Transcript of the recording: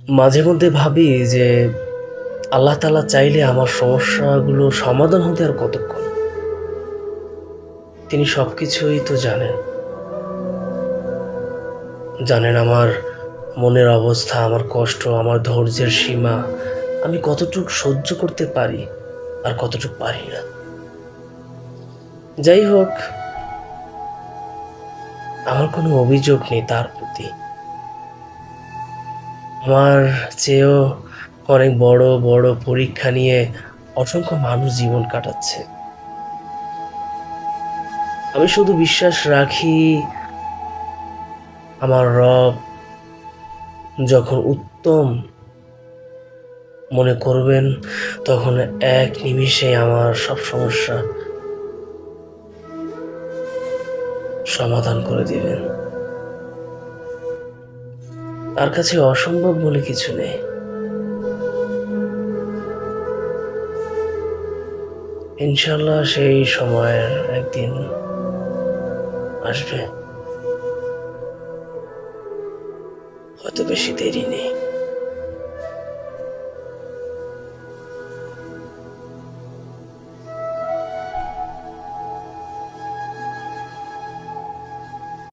মাঝে মধ্যে ভাবি যে আল্লাহ তাআলা চাইলে আমার সমস্যাগুলো সমাধান হতে আর কতক্ষণ। তিনি সবকিছুই তো জানেন। জানেন আমার মনের অবস্থা, আমার কষ্ট, আমার ধৈর্যের সীমা, আমি কতটুক সহ্য করতে পারি আর কতটুক পারি না। যাই হোক, আমার কোনো অভিযোগ নেই তার প্রতি। আমার চেয়েও অনেক বড় বড় পরীক্ষা নিয়ে অসংখ্য মানুষ জীবন কাটাচ্ছে। আমি শুধু বিশ্বাস রাখি আমার রব যখন উত্তম মনে করবেন, তখন এক নিমিষে আমার সব সমস্যা সমাধান করে দিবেন। তার কাছে অসম্ভব বলে কিছু নেই। ইনশাল্লাহ সেই সময়ের একদিন আসবে, হয়তো বেশি দেরি নেই।